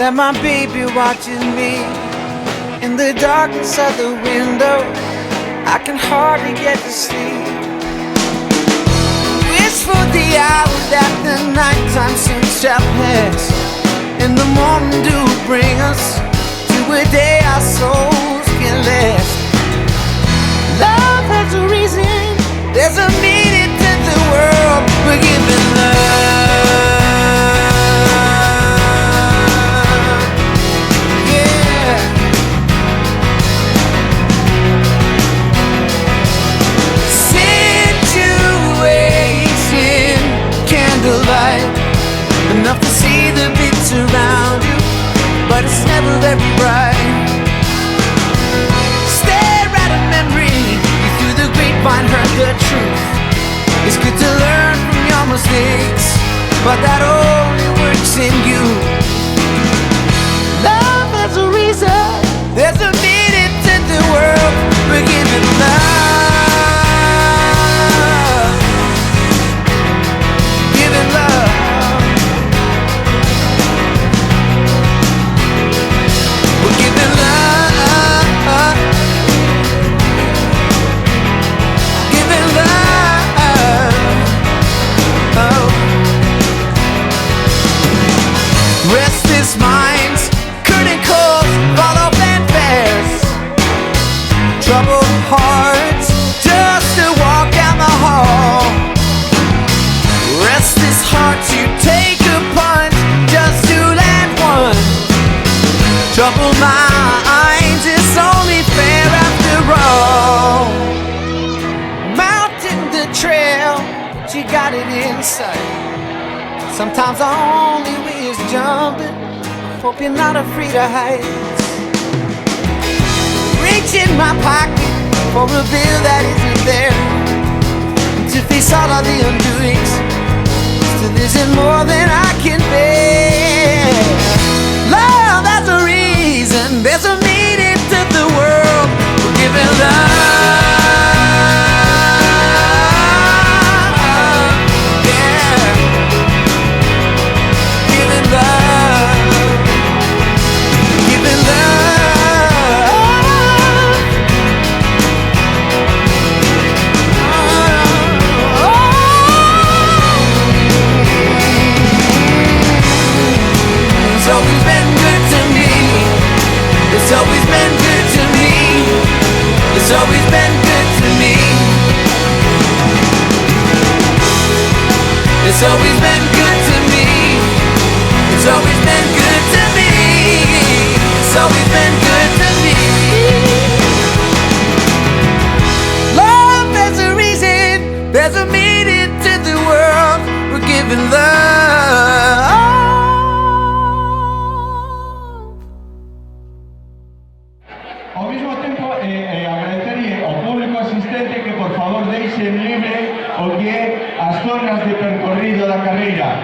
that my baby watches me in the darkness of the window. I can hardly get to sleep. Wish for the hour that the nighttime soon shall pass, and the morning dew will bring us to a day our souls can last. Love has a reason, there's a meaning to the world. We're giving love. Enough to see the bits around you, but it's never very bright. Stare at a memory, you through the grapevine heard the truth. It's good to learn from your mistakes, but that only works in you. Love has a reason, there's a meaning to the world. We're giving love. Giving love. Restless minds couldn't cause follow fanfares. Troubled hearts just to walk down the hall. Restless hearts, you take a punch just to land one. Troubled minds, it's only fair after all. Mountain the trail, but you got it in sight. Sometimes the only way is jumping. Hope you're not afraid of heights. Reach in my pocket for a bill that isn't there, and to face all of the undoings. Still isn't more than I can bear. Love has a reason, there's a meaning to the world. We're giving love. It's always been good to me. It's always been good to me. It's always been good to me. It's always been good to me. It's always been good to me. Love has a reason, there's a meaning to the world. We're giving love. Ao mesmo tempo, agradecerlle ao público asistente que por favor deixen libre o que é as zonas de percorrido da carreira,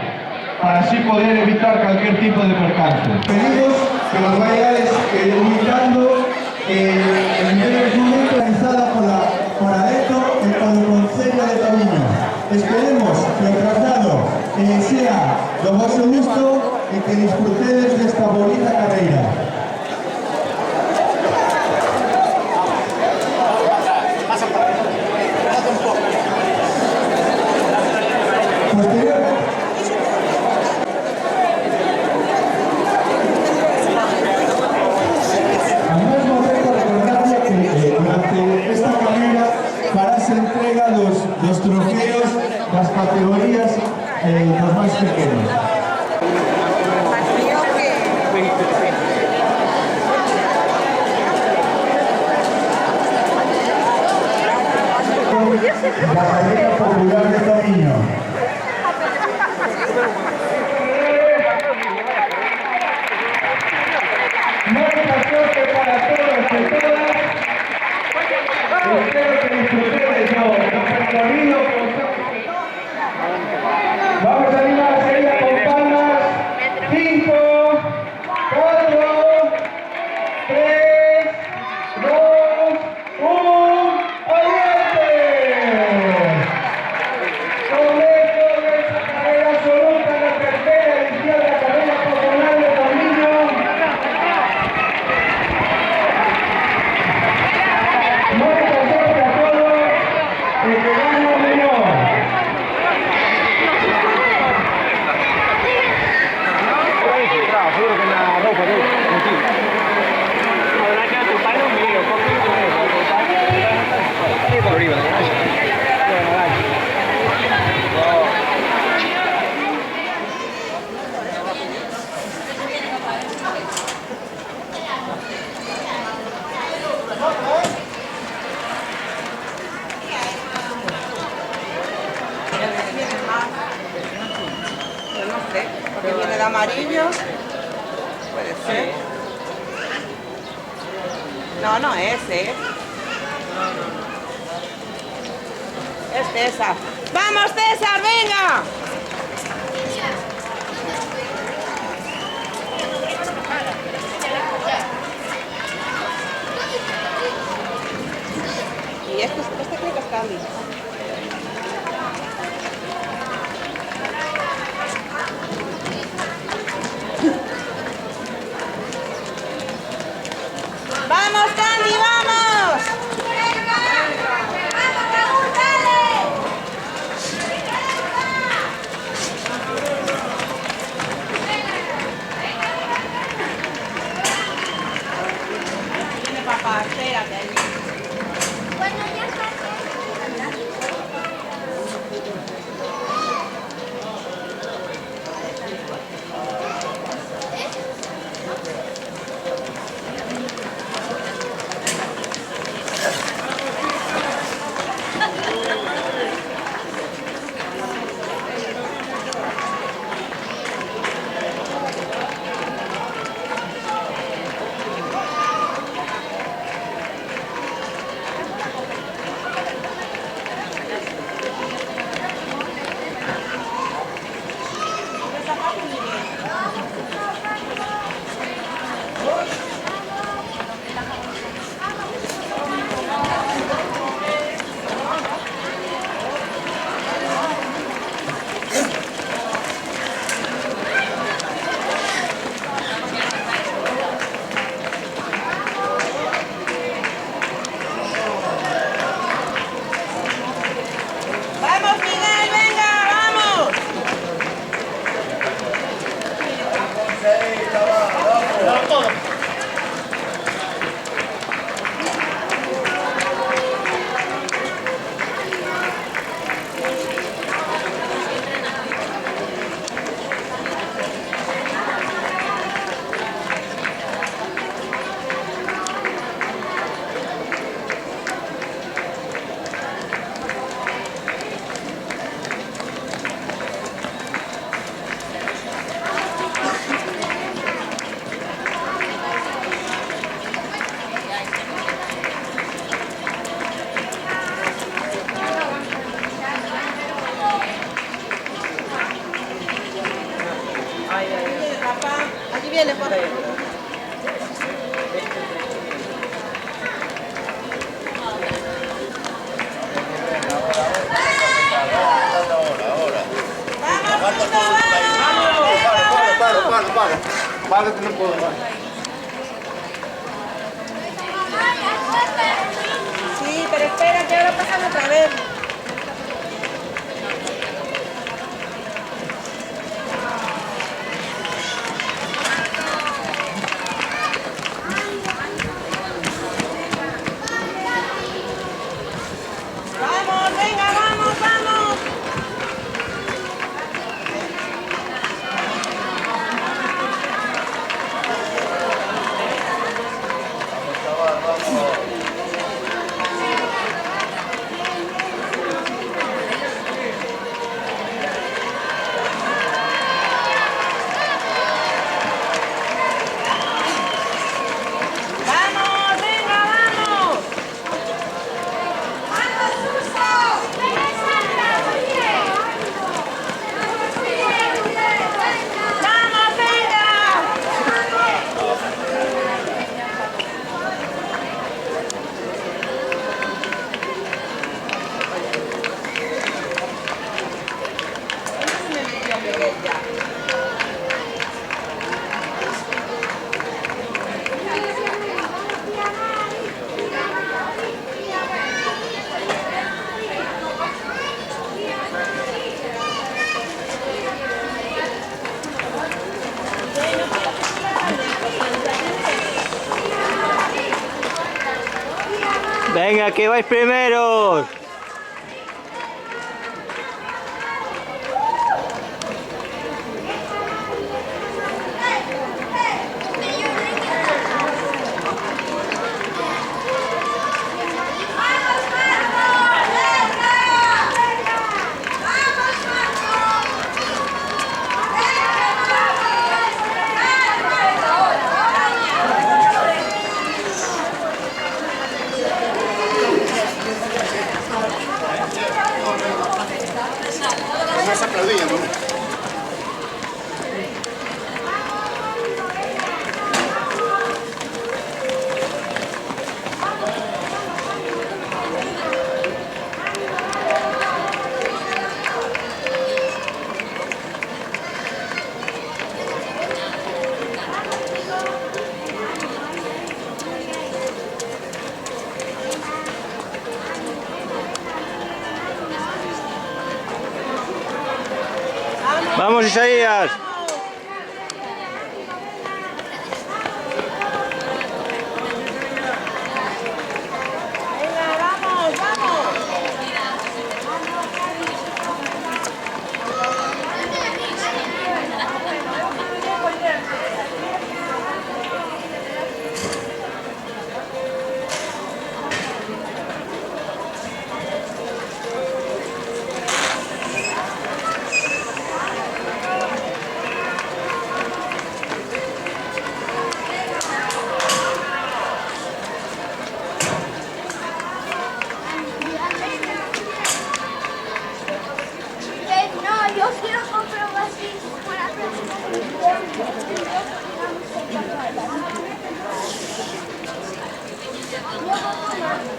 para así poder evitar cualquier tipo de percance. Pedimos que nos vayáis limitando en breves momentos realizada por adentro en el Concello de Tomiño. Esperemos que o traslado sea do vosso gusto e que disfrutedes desta bonita carreira. Los trofeos, las categorías, los más pequeños. La carrera popular de Tomiño. Mucha suerte para todos y todas. Espero que disfrutéis los recorridos. Vamos a animar a seguir con palmas. 5, 4, 3, 2, 1, ¡adiante! Con esto de esta carrera absoluta, la tercera edición de la carrera popular de Tomiño. niño. Puede ser. No, no es, ¿eh? Es César. ¡Vamos, César, venga! Y este creo que es Candy. ¡Vamos, Candy, vamos! ¡Vamos, Raúl, dale! Viene papá, espérate ahí. Bueno, ya está. ¡Vamos, Miguel, venga, vamos! Papá, aquí viene, papá. ¡Vamos, Tito, vamos! Para, que no puedo más. Sí, pero espera, que ahora pasan otra vez. ¡Vamos, venga, vamos, vamos! ¡Vamos, venga, vamos! ¡Vamos, Suso! ¡Vamos, venga! Se me metió Miguel ya. Venga, que vais primeros. Vamos, Isaías. Venga, vamos, vamos. No, yo quiero comprar algo así para la próxima.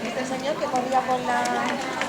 Este señor que corría por la...